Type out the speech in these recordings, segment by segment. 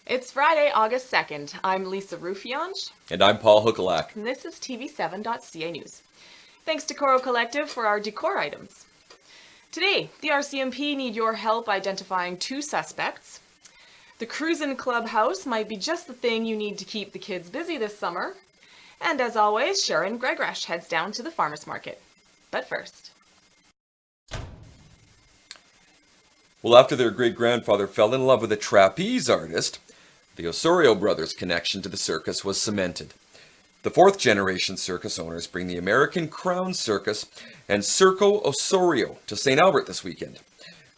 It's Friday, August 2nd. I'm Lisa Rufionge. And I'm Paul Huckelak. And this is TV7.ca News. Thanks to Coro Collective for our decor items. Today, the RCMP need your help identifying 2 suspects. The Crusin Clubhouse might be just the thing you need to keep the kids busy this summer. And as always, Sharon Gregresh heads down to the farmers market. But first. Well, after their great-grandfather fell in love with a trapeze artist, the Osorio brothers' connection to the circus was cemented. The 4th-generation circus owners bring the American Crown Circus and Circo Osorio to St. Albert this weekend.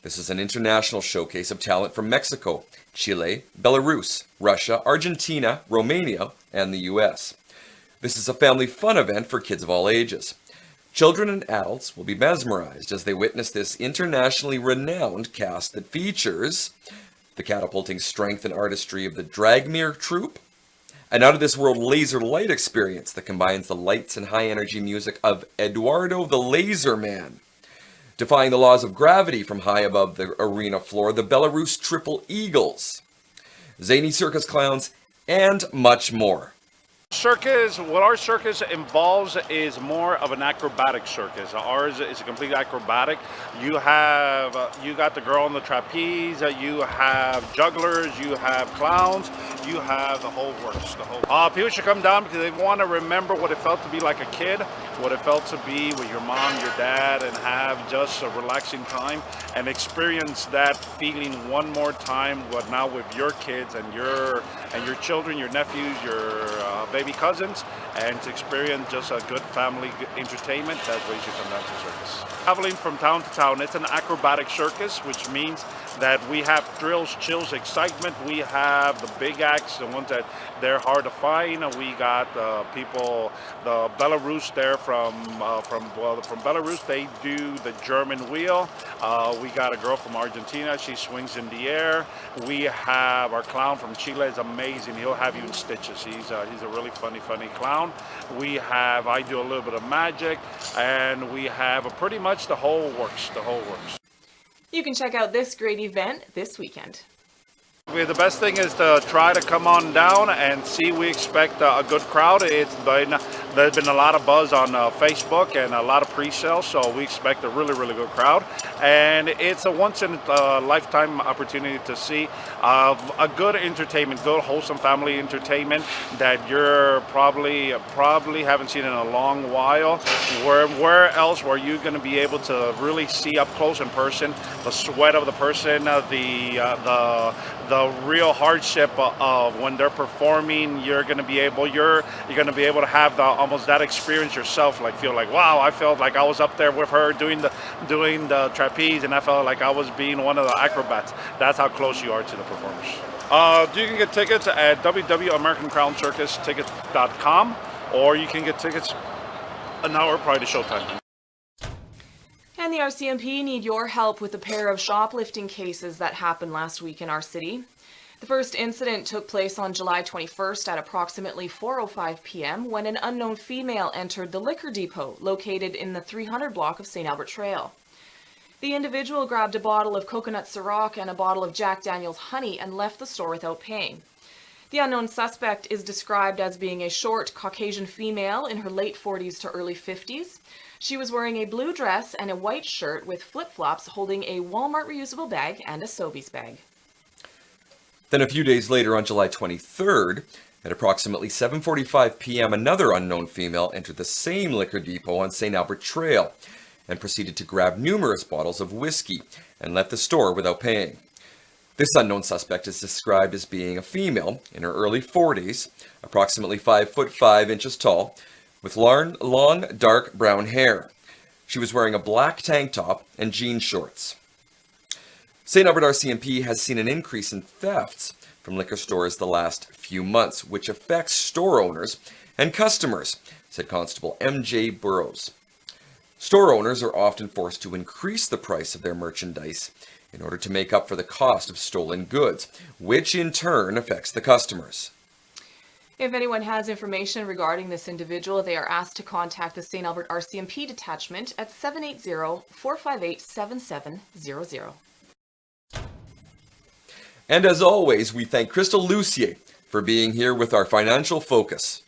This is an international showcase of talent from Mexico, Chile, Belarus, Russia, Argentina, Romania, and the U.S. This is a family fun event for kids of all ages. Children and adults will be mesmerized as they witness this internationally renowned cast that features the catapulting strength and artistry of the Dragmere troupe, an out-of-this-world laser light experience that combines the lights and high-energy music of Eduardo the Laser Man, defying the laws of gravity from high above the arena floor, the Belarus Triple Eagles, zany circus clowns, and much more. Circus, what our circus involves is more of an acrobatic circus. Ours is a complete acrobatic. You got the girl on the trapeze, you have jugglers, you have clowns, you have the whole works. People should come down because they want to remember what it felt to be like a kid, what it felt to be with your mom, your dad, and have just a relaxing time and experience that feeling one more time, but now with your kids and your children, your nephews, your baby cousins, and to experience just a good family entertainment. That's why you should come down to circus. Traveling from town to town, it's an acrobatic circus, which means that we have thrills, chills, excitement. We have the big acts, the ones that they're hard to find. We got people, the Belarus there from Belarus. They do the German wheel. We got a girl from Argentina. She swings in the air. We have our clown from Chile. Is amazing. He'll have you in stitches. He's a really funny clown. I do a little bit of magic, and we have pretty much the whole works. You can check out this great event this weekend. The best thing is to try to come on down and see. We expect a good crowd. There's been a lot of buzz on Facebook and a lot of pre-sales, so we expect a really good crowd. And it's a once-in-a-lifetime opportunity to see a good entertainment, good wholesome family entertainment that you're probably haven't seen in a long while. Where else were you going to be able to really see up close in person the sweat of the person, the real hardship of when they're performing? You're going to be able to have almost that experience yourself. Like feel like, wow, I felt like I was up there with her doing the trapeze, and I felt like I was being one of the acrobats. That's how close you are to the performers. You can get tickets at www.americancrowncircustickets.com, or you can get tickets an hour prior to showtime. And the RCMP need your help with a pair of shoplifting cases that happened last week in our city. The first incident took place on July 21st at approximately 4:05 p.m. when an unknown female entered the liquor depot located in the 300 block of St. Albert Trail. The individual grabbed a bottle of coconut Ciroc and a bottle of Jack Daniel's honey and left the store without paying. The unknown suspect is described as being a short Caucasian female in her late 40s to early 50s. She was wearing a blue dress and a white shirt with flip-flops, holding a Walmart reusable bag and a Sobeys bag. Then a few days later, on July 23rd, at approximately 7:45 p.m., another unknown female entered the same liquor depot on St. Albert Trail and proceeded to grab numerous bottles of whiskey and left the store without paying. This unknown suspect is described as being a female in her early 40s, approximately 5'5" tall, with long, dark brown hair. She was wearing a black tank top and jean shorts. St. Albert RCMP has seen an increase in thefts from liquor stores the last few months, which affects store owners and customers, said Constable M.J. Burrows. Store owners are often forced to increase the price of their merchandise in order to make up for the cost of stolen goods, which in turn affects the customers. If anyone has information regarding this individual, they are asked to contact the St. Albert RCMP detachment at 780-458-7700. And as always, we thank Crystal Lucier for being here with our financial focus.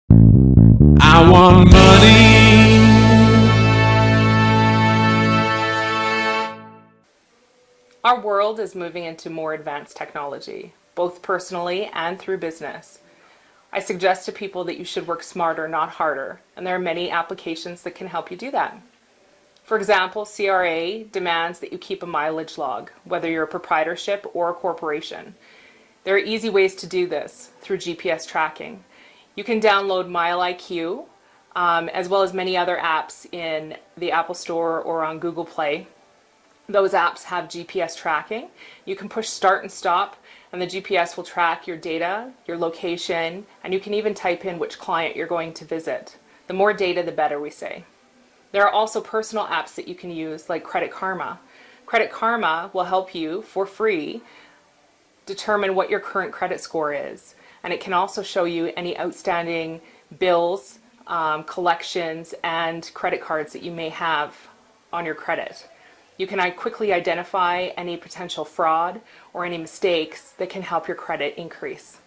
I want money. Our world is moving into more advanced technology, both personally and through business. I suggest to people that you should work smarter, not harder, and there are many applications that can help you do that. For example, CRA demands that you keep a mileage log, whether you're a proprietorship or a corporation. There are easy ways to do this through GPS tracking. You can download MileIQ, as well as many other apps in the Apple Store or on Google Play. Those apps have GPS tracking. You can push start and stop, and the GPS will track your data, your location, and you can even type in which client you're going to visit. The more data, the better, we say. There are also personal apps that you can use, like Credit Karma. Credit Karma will help you, for free, determine what your current credit score is. And it can also show you any outstanding bills, collections, and credit cards that you may have on your credit. You can quickly identify any potential fraud or any mistakes that can help your credit increase.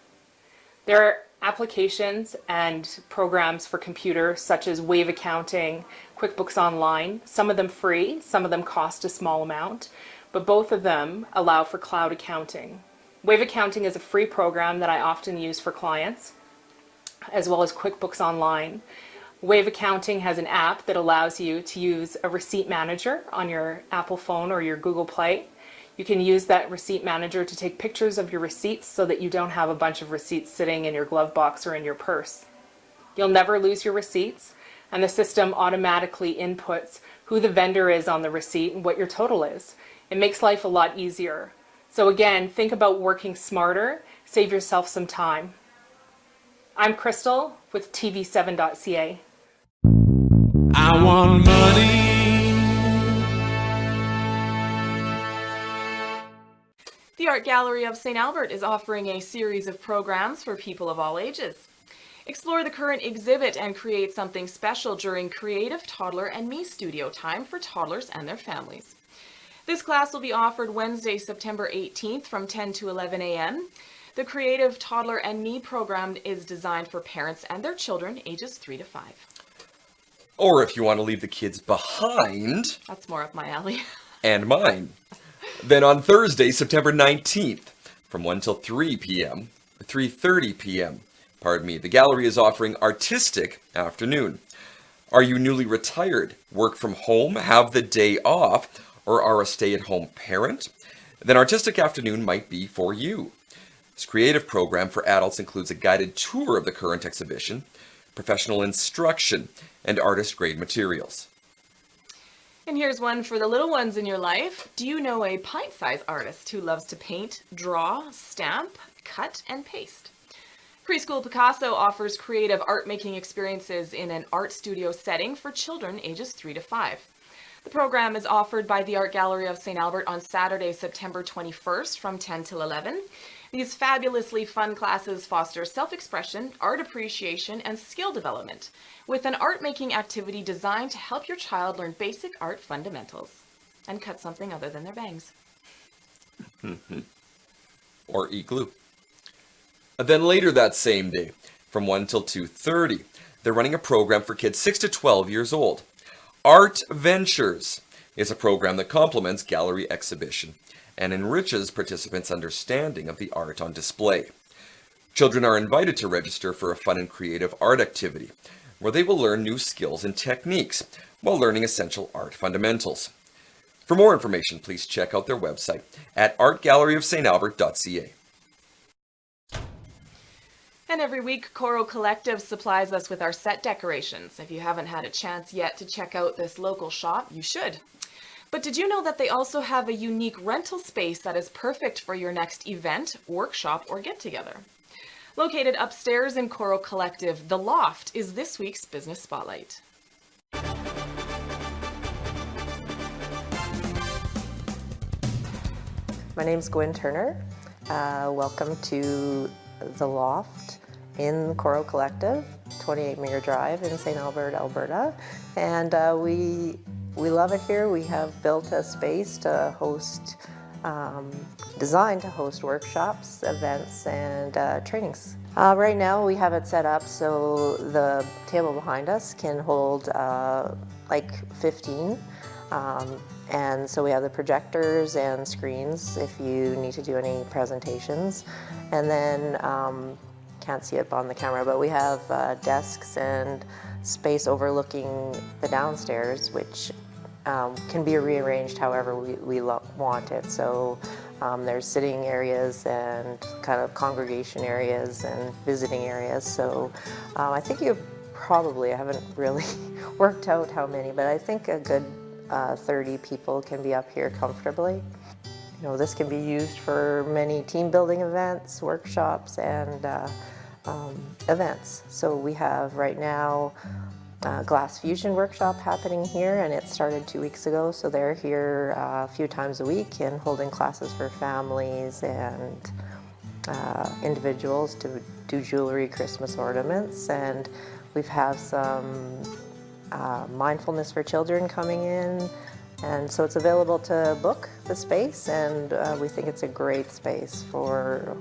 There are applications and programs for computers such as Wave Accounting, QuickBooks Online, some of them free, some of them cost a small amount, but both of them allow for cloud accounting. Wave Accounting is a free program that I often use for clients, as well as QuickBooks Online. Wave Accounting has an app that allows you to use a receipt manager on your Apple phone or your Google Play. You can use that receipt manager to take pictures of your receipts so that you don't have a bunch of receipts sitting in your glove box or in your purse. You'll never lose your receipts, and the system automatically inputs who the vendor is on the receipt and what your total is. It makes life a lot easier. So again, think about working smarter, save yourself some time. I'm Crystal with TV7.ca. I want money. The Art Gallery of St. Albert is offering a series of programs for people of all ages. Explore the current exhibit and create something special during Creative Toddler and Me Studio Time for toddlers and their families. This class will be offered Wednesday, September 18th from 10 to 11 a.m. The Creative Toddler and Me program is designed for parents and their children ages 3 to 5. Or if you want to leave the kids behind, That's more up my alley. and mine, then on Thursday, September 19th, from 1 till 3 p.m., 3:30 p.m., the gallery is offering Artistic Afternoon. Are you newly retired, work from home, have the day off, or are a stay-at-home parent? Then Artistic Afternoon might be for you. This creative program for adults includes a guided tour of the current exhibition, professional instruction, and artist-grade materials. And here's one for the little ones in your life. Do you know a pint-sized artist who loves to paint, draw, stamp, cut, and paste? Preschool Picasso offers creative art-making experiences in an art studio setting for children ages 3 to 5. The program is offered by the Art Gallery of St. Albert on Saturday, September 21st from 10 till 11. These fabulously fun classes foster self-expression, art appreciation, and skill development, with an art-making activity designed to help your child learn basic art fundamentals and cut something other than their bangs. Or eat glue. Then later that same day, from 1 till 2:30, they're running a program for kids 6 to 12 years old. Art Ventures is a program that complements gallery exhibition and enriches participants' understanding of the art on display. Children are invited to register for a fun and creative art activity, where they will learn new skills and techniques while learning essential art fundamentals. For more information, please check out their website at artgalleryofstalbert.ca. And every week, Choral Collective supplies us with our set decorations. If you haven't had a chance yet to check out this local shop, you should. But did you know that they also have a unique rental space that is perfect for your next event, workshop, or get-together? Located upstairs in Choral Collective, The Loft is this week's Business Spotlight. My name's Gwen Turner. Welcome to The Loft in Choral Collective, 28 Mayor Drive in St. Albert, Alberta. And we love it here. We have built a space to host designed to host workshops, events, and trainings. Right now we have it set up so the table behind us can hold like 15. And so we have the projectors and screens if you need to do any presentations. And then, can't see it on the camera, but we have desks and space overlooking the downstairs, which can be rearranged however we want it. So there's sitting areas and kind of congregation areas and visiting areas. So I think I haven't really worked out how many, but I think a good 30 people can be up here comfortably. You know, this can be used for many team building events, workshops, and events. So we have right now glass fusion workshop happening here, and it started 2 weeks ago. So they're here a few times a week and holding classes for families and individuals to do jewelry, Christmas ornaments, and we've have some mindfulness for children coming in, and so it's available to book the space, and we think it's a great space for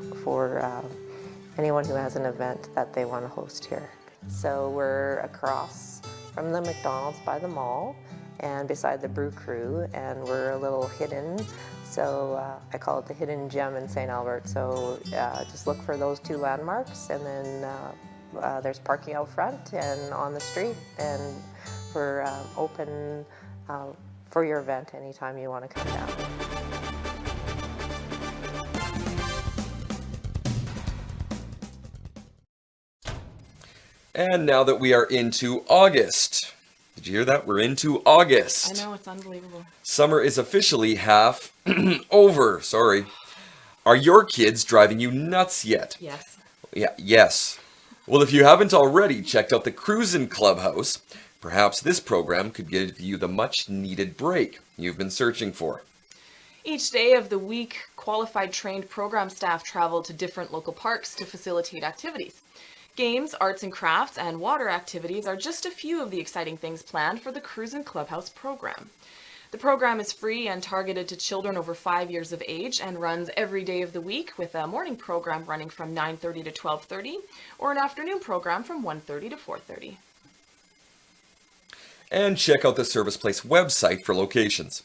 anyone who has an event that they want to host here. So we're across from the McDonald's by the mall and beside the Brew Crew, and we're a little hidden, so I call it the hidden gem in St. Albert. So just look for those two landmarks, and then there's parking out front and on the street, and we're open for your event anytime you want to come down. And now that we are into August, did you hear that? We're into August. I know, it's unbelievable. Summer is officially half over, sorry. Are your kids driving you nuts yet? Yes. Yeah, yes. Well, if you haven't already checked out the Crusin Clubhouse, perhaps this program could give you the much-needed break you've been searching for. Each day of the week, qualified trained program staff travel to different local parks to facilitate activities. Games, arts and crafts, and water activities are just a few of the exciting things planned for the Crusin Clubhouse program. The program is free and targeted to children over 5 years of age and runs every day of the week, with a morning program running from 9:30 to 12:30 or an afternoon program from 1:30 to 4:30. And check out the Service Place website for locations.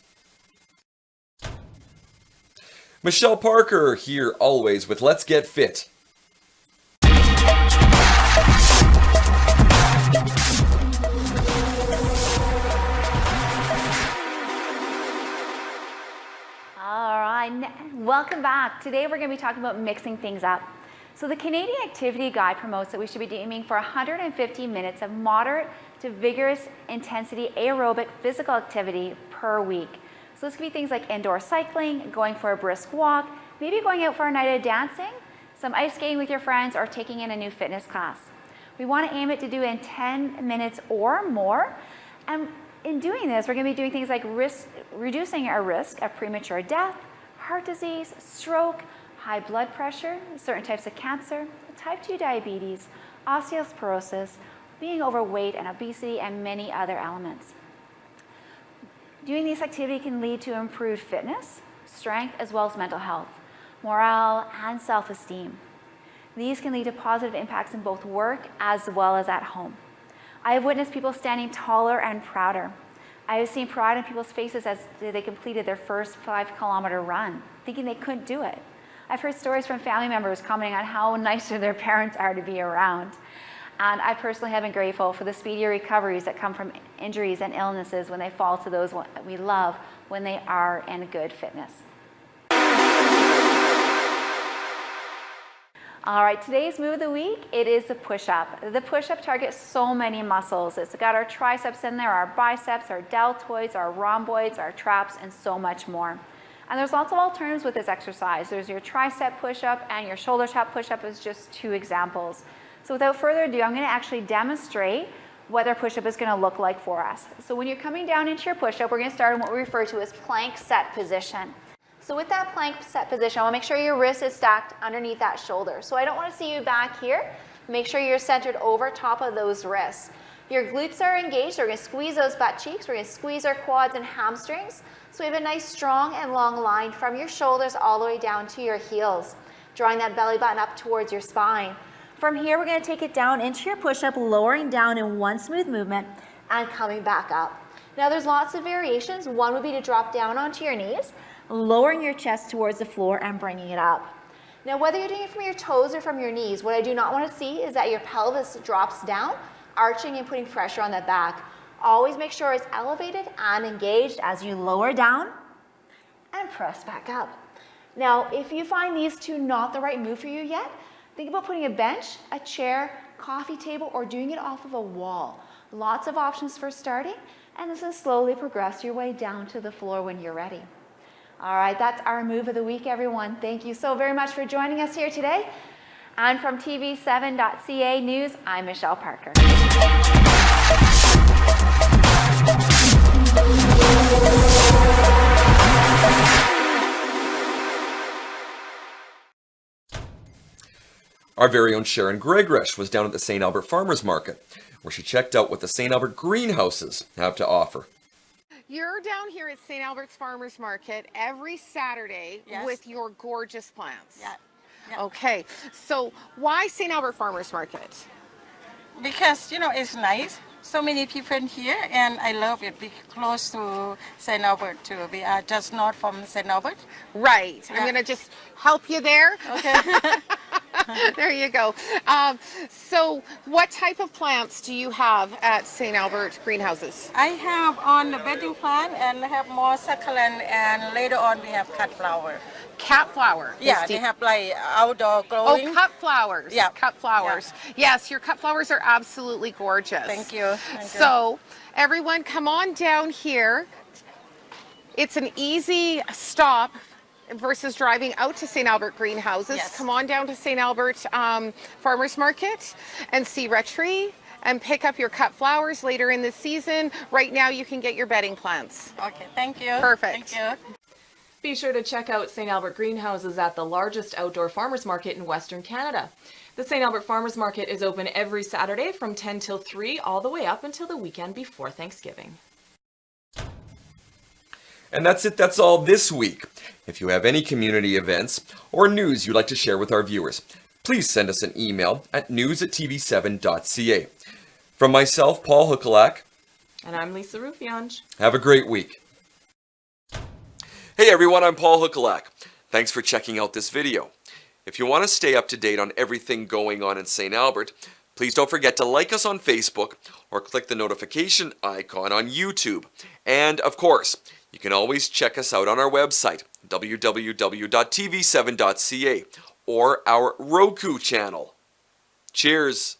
Michelle Parker here always with Let's Get Fit. Welcome back. Today we're going to be talking about mixing things up. So the Canadian Activity Guide promotes that we should be aiming for 150 minutes of moderate to vigorous intensity aerobic physical activity per week. So this could be things like indoor cycling, going for a brisk walk, maybe going out for a night of dancing, some ice skating with your friends, or taking in a new fitness class. We want to aim it to do in 10 minutes or more. And in doing this, we're going to be doing things like reducing our risk of premature death, heart disease, stroke, high blood pressure, certain types of cancer, type 2 diabetes, osteoporosis, being overweight and obesity, and many other elements. Doing this activity can lead to improved fitness, strength, as well as mental health, morale, and self-esteem. These can lead to positive impacts in both work as well as at home. I have witnessed people standing taller and prouder. I have seen pride in people's faces as they completed their first 5-kilometer run, thinking they couldn't do it. I've heard stories from family members commenting on how nicer their parents are to be around. And I personally have been grateful for the speedier recoveries that come from injuries and illnesses when they fall to those we love when they are in good fitness. All right, today's move of the week, it is the push-up. The push-up targets so many muscles. It's got our triceps in there, our biceps, our deltoids, our rhomboids, our traps, and so much more. And there's lots of alternatives with this exercise. There's your tricep push-up and your shoulder tap push-up is just 2 examples. So without further ado, I'm going to actually demonstrate what our push-up is going to look like for us. So when you're coming down into your push-up, we're going to start in what we refer to as plank set position. So with that plank set position, I want to make sure your wrist is stacked underneath that shoulder. So I don't want to see you back here. Make sure you're centered over top of those wrists. Your glutes are engaged, so we're going to squeeze those butt cheeks. We're going to squeeze our quads and hamstrings. So we have a nice strong and long line from your shoulders all the way down to your heels, drawing that belly button up towards your spine. From here, we're going to take it down into your push-up, lowering down in one smooth movement and coming back up. Now there's lots of variations. One would be to drop down onto your knees, lowering your chest towards the floor and bringing it up. Now whether you're doing it from your toes or from your knees, what I do not want to see is that your pelvis drops down, arching and putting pressure on the back. Always make sure it's elevated and engaged as you lower down and press back up. Now, if you find these two not the right move for you yet, think about putting a bench, a chair, coffee table, or doing it off of a wall. Lots of options for starting, and this will slowly progress your way down to the floor when you're ready. All right, that's our move of the week, everyone. Thank you so very much for joining us here today. And from TV7.ca News, I'm Michelle Parker. Our very own Sharon Gregresh was down at the St. Albert Farmers Market, where she checked out what the St. Albert greenhouses have to offer. You're down here at St. Albert's Farmers Market every Saturday with your gorgeous plants. Yeah. Okay, so why St. Albert Farmers Market? Because, it's nice. So many people in here, and I love it. Be close to St. Albert, too. We are just not from St. Albert. Right. I'm going to just help you there. Okay. There you go. So what type of plants do you have at St. Albert Greenhouses? I have on the bedding plant, and I have more succulent, and later on we have cut flower. Cat flower. Yeah, they have like outdoor growing. Oh, cut flowers. Yeah. Cut flowers. Yeah. Yes, your cut flowers are absolutely gorgeous. Thank you. So, everyone, come on down here. It's an easy stop versus driving out to St. Albert Greenhouses. Yes. Come on down to St. Albert Farmers Market and see Retry and pick up your cut flowers later in the season. Right now, you can get your bedding plants. Okay, thank you. Perfect. Thank you. Be sure to check out St. Albert Greenhouses at the largest outdoor farmers market in Western Canada. The St. Albert Farmers Market is open every Saturday from 10 till 3 all the way up until the weekend before Thanksgiving. And that's it, that's all this week. If you have any community events or news you'd like to share with our viewers, please send us an email at news@tv7.ca. From myself, Paul Huckelak. And I'm Lisa Rufiange. Have a great week. Hey everyone, I'm Paul Huckelak. Thanks for checking out this video. If you want to stay up to date on everything going on in St. Albert, please don't forget to like us on Facebook or click the notification icon on YouTube. And of course, you can always check us out on our website, www.tv7.ca, or our Roku channel. Cheers!